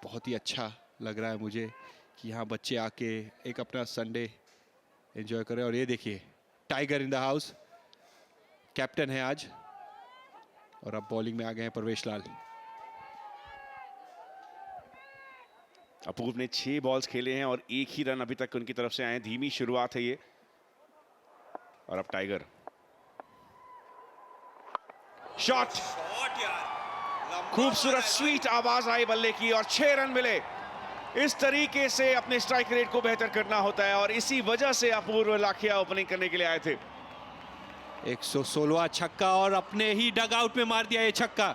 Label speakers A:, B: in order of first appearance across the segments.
A: बहुत ही अच्छा लग रहा है मुझे कि यहाँ बच्चे आके एक अपना संडे एंजॉय करें। और ये देखिए, tiger in the house, captain है आज। और अब बॉलिंग में आ गए हैं परवेश लाल।
B: अपूर्व ने 6 बॉल्स खेले हैं और 1 ही रन अभी तक उनकी तरफ से आए। धीमी शुरुआत है ये। और अब टाइगर शॉट, खूबसूरत स्वीट आवाज आई बल्ले की और 6 रन मिले। इस तरीके से अपने स्ट्राइक रेट को बेहतर करना होता है और इसी वजह से अपूर्व लाखिया ओपनिंग करने के लिए आए थे।
A: 116वां छक्का और अपने ही डग आउट में मार दिया ये छक्का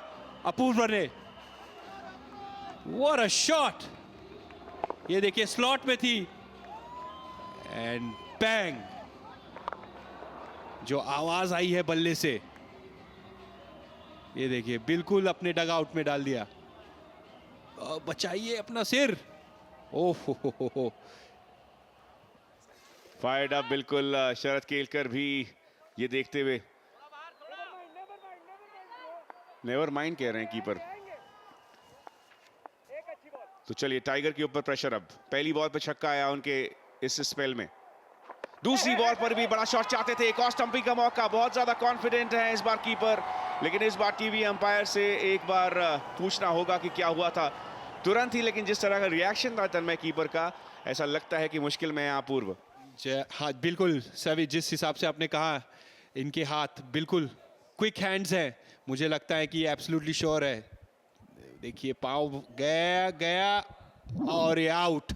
A: अपूर्व ने। What a shot! ये देखिए, स्लॉट में थी एंड बैंग, जो आवाज आई है बल्ले से, ये देखिए बिल्कुल अपने डग आउट में डाल दिया। बचाइए अपना सिर। ओहो,
B: फायर्ड अप बिल्कुल शरद केलकर भी ये देखते हुए। नेवर माइंड कह रहे हैं कीपर। तो चलिए, टाइगर के ऊपर प्रेशर। अब पहली बॉल पे छक्का आया उनके इस स्पेल में। दूसरी बॉल पर भी बड़ा शॉट चाहते थे, एक और स्टंपिंग का मौका। बहुत ज्यादा कॉन्फिडेंट है इस बार कीपर, लेकिन इस बार टीवी अंपायर से एक बार पूछना होगा कि क्या हुआ था तुरंत ही। लेकिन जिस तरह का रिएक्शन था तन्मय कीपर का, ऐसा लगता है कि मुश्किल में है अपूर्व।
A: हाँ बिल्कुल सभी, जिस हिसाब से आपने कहा, इनके हाथ बिल्कुल क्विक हैंड्स हैं। मुझे लगता है कि एब्सोल्युटली श्योर है। देखिए, पाँव गया गया और ये आउट।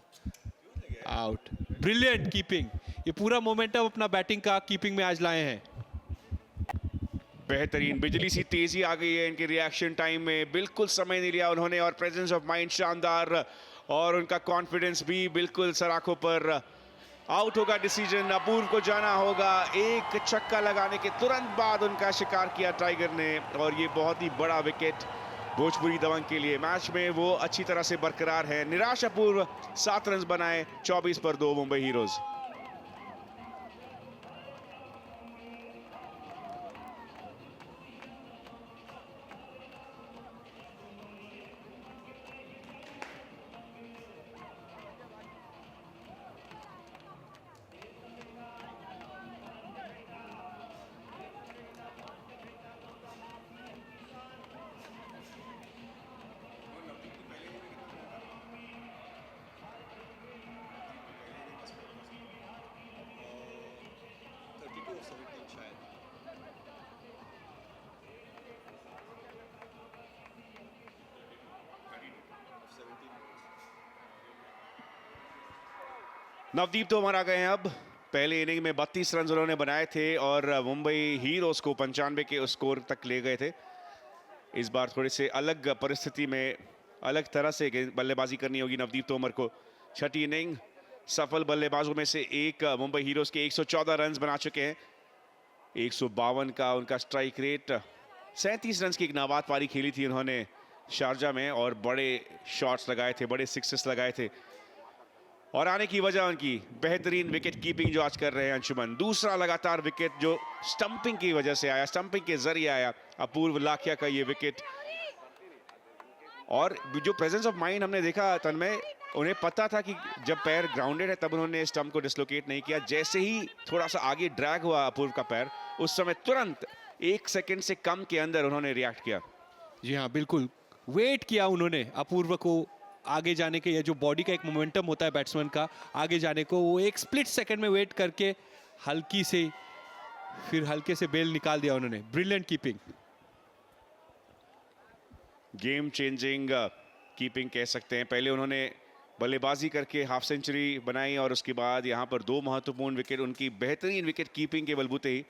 A: आउट। Brilliant keeping. ये पूरा मोमेंटम अपना बैटिंग का कीपिंग में आज लाए हैं।
B: बेहतरीन, बिजली सी तेजी आ गई है इनके रिएक्शन टाइम में। बिल्कुल समय नहीं लिया उन्होंने और प्रेजेंस ऑफ माइंड शानदार, और उनका कॉन्फिडेंस भी बिल्कुल सराखों पर। आउट होगा डिसीजन, अपूर्व को जाना होगा। एक छक्का लगाने के तुरंत बाद उनका शिकार किया टाइगर ने, और ये बहुत ही बड़ा विकेट भोजपुरी दबंग के लिए। मैच में वो अच्छी तरह से बरकरार है। निराश अपूर्व, 7 रन बनाए 24 पर 2 मुंबई हीरोज। नवदीप तोमर आ गए हैं। अब पहले इनिंग में 32 रन उन्होंने बनाए थे और मुंबई हीरोज को 95 के स्कोर तक ले गए थे। इस बार थोड़े से अलग परिस्थिति में, अलग तरह से बल्लेबाजी करनी होगी नवदीप तोमर को। छठी इनिंग, सफल बल्लेबाजों में से एक मुंबई हीरोज के 114 रन बना चुके हैं। 152 का उनका स्ट्राइक रेट। 37 रन की एक नाबाद पारी खेली थी उन्होंने शारजा में, और बड़े शॉट्स लगाए थे, बड़े सिक्सेस लगाए थे। और आने की वजह उनकी बेहतरीन विकेट कीपिंग जो आज कर रहे हैं अंशुमन। दूसरा लगातार विकेट जो स्टंपिंग की वजह से आया, स्टंपिंग के जरिए आया अपूर्व लाखिया का ये विकेट। और जो प्रेजेंस ऑफ माइंड हमने देखा तन्मय, उन्हें पता था कि जब पैर ग्राउंडेड है तब उन्होंने स्टंप को डिसलोकेट नहीं किया। जैसे ही थोड़ा सा आगे ड्रैग हुआ अपूर्व का पैर, उस समय तुरंत 1 सेकंड से कम के अंदर उन्होंने रिएक्ट किया।
A: जी हाँ बिल्कुल, वेट किया उन्होंने अपूर्व को आगे जाने के। ये जो बॉडी का एक मोमेंटम होता है बैट्समैन का आगे जाने को, वो एक स्प्लिट सेकंड में वेट करके हल्की से, फिर हल्के से बेल निकाल दिया उन्होंने। Brilliant keeping,
B: game changing keeping कह सकते हैं। पहले उन्होंने बल्लेबाजी करके हाफ सेंचुरी बनाई और उसके बाद यहाँ पर 2 महत्वपूर्ण विकेट उनकी बेहतरीन विकेट कीपिंग के बलबूते ही।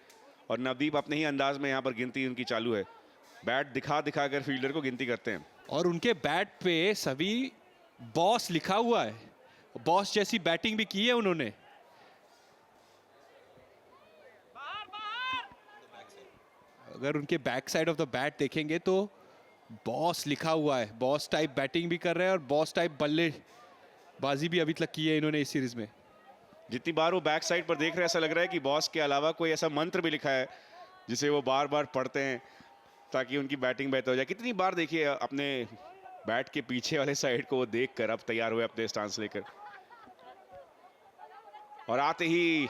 B: और नवदीप अपने ही अंदाज में यहाँ पर गिनती उनकी चालू है। बैट दिखा दिखा कर फील्डर को गिनती करते हैं।
A: और उनके बैट पे सभी बॉस लिखा हुआ है। बॉस जैसी बैटिंग भी की है उन्होंने। अगर उनके back side of the bat देखेंगे तो बॉस लिखा हुआ है। बॉस टाइप बैटिंग भी कर रहे हैं और बॉस टाइप बल्लेबाजी भी अभी तक की है इन्होंने इस सीरीज में।
B: जितनी बार वो बैक साइड पर देख रहे हैं, ऐसा लग रहा है कि बॉस के अलावा कोई ऐसा मंत्र भी लिखा है जिसे वो बार बार पढ़ते हैं ताकि उनकी बैटिंग बेहतर हो जाए। कितनी बार देखिए अपने बैट के पीछे वाले साइड को वो देखकर अब तैयार हुए अपने स्टांस लेकर, और आते ही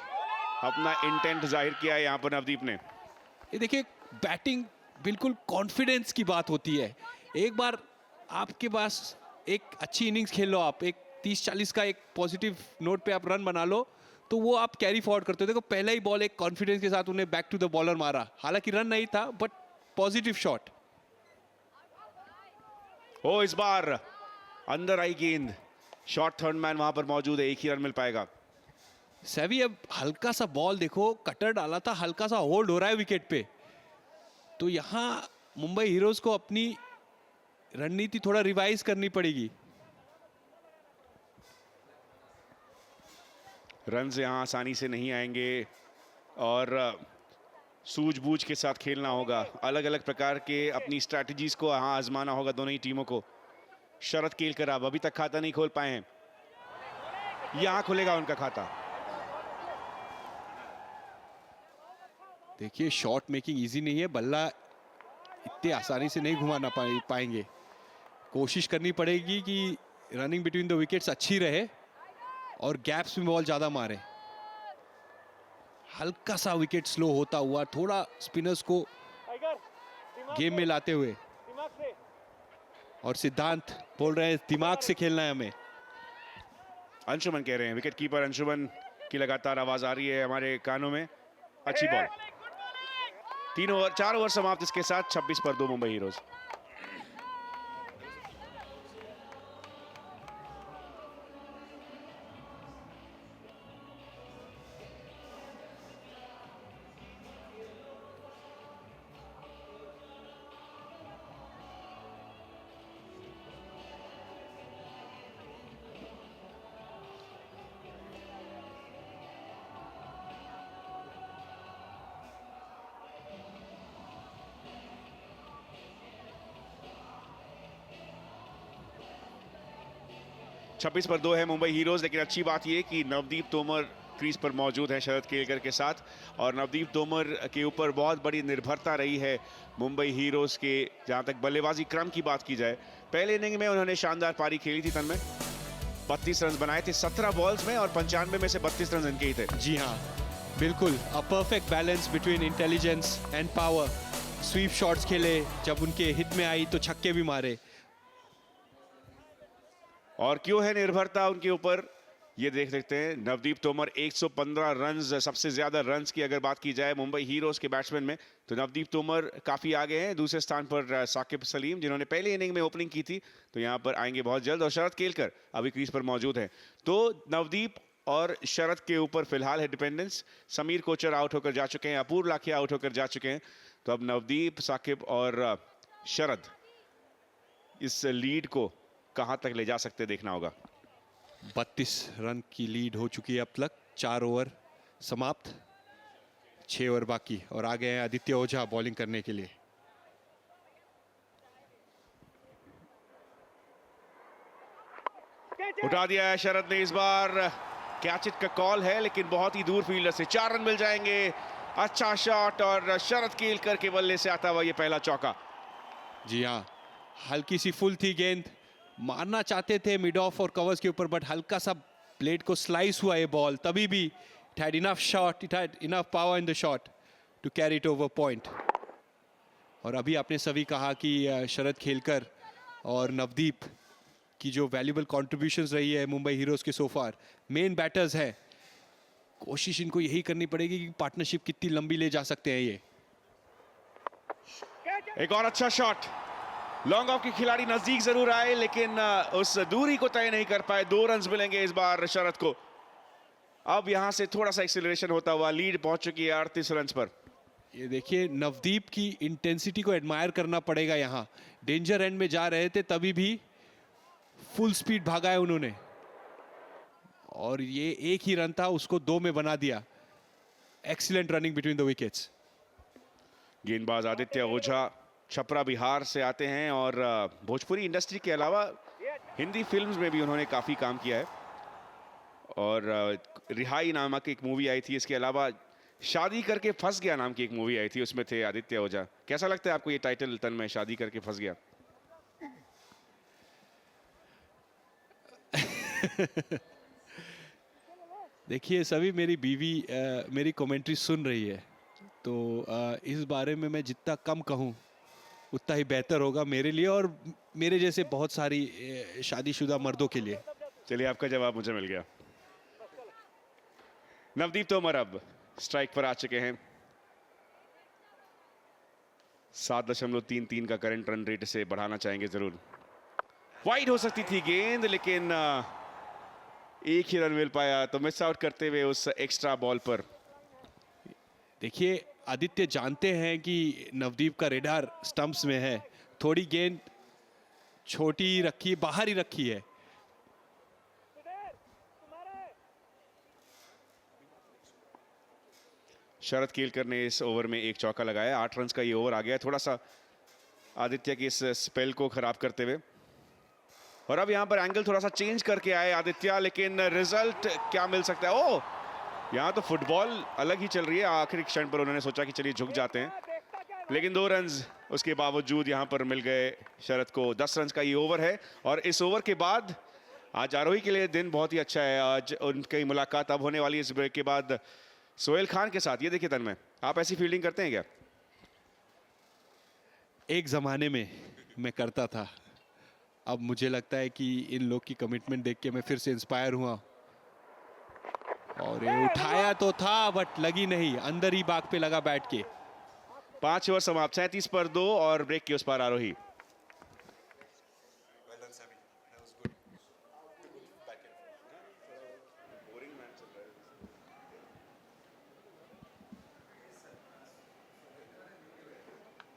B: अपना इंटेंट जाहिर किया है यहाँ पर नवदीप ने।
A: ये देखिए, बैटिंग बिल्कुल कॉन्फिडेंस की बात होती है। एक बार आपके पास एक अच्छी इनिंग्स खेल लो, आप एक 30-40 का एक पॉजिटिव नोट पे आप रन बना लो, तो वो आप कैरी फॉरवर्ड करते हो। देखो पहला ही बॉल एक कॉन्फिडेंस के साथ उन्हें बैक टू द बॉलर मारा, हालांकि रन नहीं था बट पॉजिटिव शॉट।
B: ओ इस बार अंदर आई गेंद, शॉर्ट थर्ड मैन वहां पर मौजूद है, एक ही रन मिल पाएगा।
A: सभी अब हल्का सा बॉल देखो, कटर डाला था, हल्का सा होल्ड हो रहा है विकेट पे, तो यहां मुंबई हीरोज को अपनी रणनीति थोड़ा रिवाइज करनी पड़ेगी।
B: रन यहां आसानी से नहीं आएंगे और सूझबूझ के साथ खेलना होगा। अलग अलग प्रकार के अपनी स्ट्रैटेजीज को यहां आजमाना होगा दोनों ही टीमों को। शरद केलकर अब अभी तक खाता नहीं खोल पाए हैं, यहां खुलेगा उनका खाता।
A: देखिए शॉट मेकिंग इजी नहीं है, बल्ला इतने आसानी से नहीं घुमाना पाएंगे। कोशिश करनी पड़ेगी कि रनिंग बिटवीन द विकेट्स अच्छी रहे और गैप्स में बॉल ज्यादा मारे। हल्का सा विकेट स्लो होता हुआ, थोड़ा स्पिनर्स को गेम में लाते हुए, और सिद्धांत बोल रहे हैं दिमाग से खेलना है हमें।
B: अंशुमन कह रहे हैं, विकेट कीपर अंशुमन की लगातार आवाज आ रही है हमारे कानों में। अच्छी बॉल, 4 ओवर समाप्त, इसके साथ 26 पर 2 मुंबई हीरोज। छब्बीस पर 2 है मुंबई हीरोज, लेकिन अच्छी बात यह कि नवदीप तोमर क्रीज पर मौजूद है शरद केलकर के साथ, और नवदीप तोमर के ऊपर बहुत बड़ी निर्भरता रही है मुंबई हीरोज के। जहां तक बल्लेबाजी क्रम की बात की जाए, पहले इनिंग में उन्होंने शानदार पारी खेली थी तन्मय, 32 रन बनाए थे 17 बॉल्स में, और 95 में से 32 रन इनके ही थे।
A: जी हाँ, बिल्कुल a perfect balance between intelligence and power. Sweep shots खेले, जब उनके हिट में आई तो छक्के भी मारे।
B: और क्यों है निर्भरता उनके ऊपर, ये देख सकते हैं। नवदीप तोमर 115 रन्स, सबसे ज्यादा रन्स की अगर बात की जाए मुंबई हीरोज के बैट्समैन में, तो नवदीप तोमर काफी आगे हैं। दूसरे स्थान पर साकिब सलीम, जिन्होंने पहले इनिंग में ओपनिंग की थी, तो यहां पर आएंगे बहुत जल्द, और शरद केलकर अभी क्रीज पर मौजूद हैं। तो नवदीप और शरद के ऊपर फिलहाल है डिपेंडेंस। समीर कोचर आउट होकर जा चुके हैं, अपूर्व लाखिया आउट होकर जा चुके हैं, तो अब नवदीप, साकिब और शरद इस लीड को कहां तक ले जा सकते देखना होगा।
A: 32 रन की लीड हो चुकी है अब तक, 4 ओवर समाप्त, 6 ओवर बाकी, और आ गए हैं आदित्य ओझा बॉलिंग करने के लिए।
B: उठा दिया है शरद ने इस बार, कैच इट का कॉल है, लेकिन बहुत ही दूर फील्डर से 4 रन मिल जाएंगे। अच्छा शॉट, और शरद केलकर के बल्ले से आता हुआ ये पहला चौका।
A: जी हाँ, हल्की सी फुल थी गेंद, मारना चाहते थे मिड ऑफ और कवर्स के ऊपर, बट हल्का सा ब्लेड को स्लाइस हुआ ये बॉल, तभी भी it had enough shot, it had enough power in the shot to carry it over point. और अभी आपने सभी कहा कि शरद केलकर और नवदीप की जो वैल्यूबल कॉन्ट्रीब्यूशंस रही है मुंबई हीरोज के सोफार, मेन बैटर्स हैं, कोशिश इनको यही करनी पड़ेगी कि पार्टनरशिप कितनी लंबी ले जा सकते हैं ये।
B: एक और अच्छा शॉट, लॉन्ग ऑफ के खिलाड़ी नजदीक जरूर आए, लेकिन उस दूरी को तय नहीं कर पाए। 2 रन मिलेंगे इस बार शरद को। अब यहां से थोड़ा सा एक्सीलरेशन होता हुआ लीड पहुंच चुकी है 38 रन पर।
A: ये देखिए, नवदीप की इंटेंसिटी को एडमायर करना पड़ेगा। यहाँ डेंजर एंड में जा रहे थे, तभी भी फुल स्पीड भागा है उन्होंने, और ये एक ही रन था, उसको 2 में बना दिया। Excellent running between the wickets.
B: गेंदबाज आदित्य ओझा छपरा बिहार से आते हैं, और भोजपुरी इंडस्ट्री के अलावा हिंदी फिल्म्स में भी उन्होंने काफ़ी काम किया है, और रिहाई नामक एक मूवी आई थी, इसके अलावा शादी करके फंस गया नाम की एक मूवी आई थी, उसमें थे आदित्य ओझा। कैसा लगता है आपको ये टाइटल तन्मय, शादी करके फंस गया?
A: देखिए सभी, मेरी बीवी मेरी कमेंट्री सुन रही है, तो इस बारे में मैं जितना कम कहूँ उतना ही बेहतर होगा मेरे लिए और मेरे जैसे बहुत सारी शादीशुदा मर्दों के लिए।
B: चलिए, आपका जवाब मुझे मिल गया। नवदीप तोमर अब स्ट्राइक पर आ चुके हैं। 7.33 का करंट रन रेट से बढ़ाना चाहेंगे जरूर। वाइड हो सकती थी गेंद, लेकिन एक ही रन मिल पाया, तो मिस आउट करते हुए उस एक्स्ट्रा बॉल पर।
A: देखिए आदित्य जानते हैं कि नवदीप का रेडार स्टंप्स में है, थोड़ी गेंद छोटी रखी, बाहर ही रखी है।
B: शरद केलकर ने इस ओवर में एक चौका लगाया। 8 रन का ये ओवर आ गया, थोड़ा सा आदित्य की इस स्पेल को खराब करते हुए। और अब यहां पर एंगल थोड़ा सा चेंज करके आए आदित्य, लेकिन रिजल्ट क्या मिल सकता है? ओह, यहां तो फुटबॉल अलग ही चल रही है। आखिरी क्षण पर उन्होंने सोचा कि चलिए झुक जाते हैं, लेकिन 2 रन उसके बावजूद यहां पर मिल गए शरद को। 10 रन का ये ओवर है और इस ओवर के बाद आज आरोही के लिए दिन बहुत ही अच्छा है। आज उनकी मुलाकात अब होने वाली है इस ब्रेक के बाद सोहेल खान के साथ। ये देखिए तन्मय, आप ऐसी फील्डिंग करते हैं क्या?
A: एक जमाने में मैं करता था, अब मुझे लगता है कि इन लोग की कमिटमेंट देख के मैं फिर से इंस्पायर हुआ और ये उठाया तो था बट लगी नहीं, अंदर ही बाग पे लगा बैठ के।
B: 5 ओवर समाप्त, 37 पर 2 और ब्रेक की उस पार आरोही।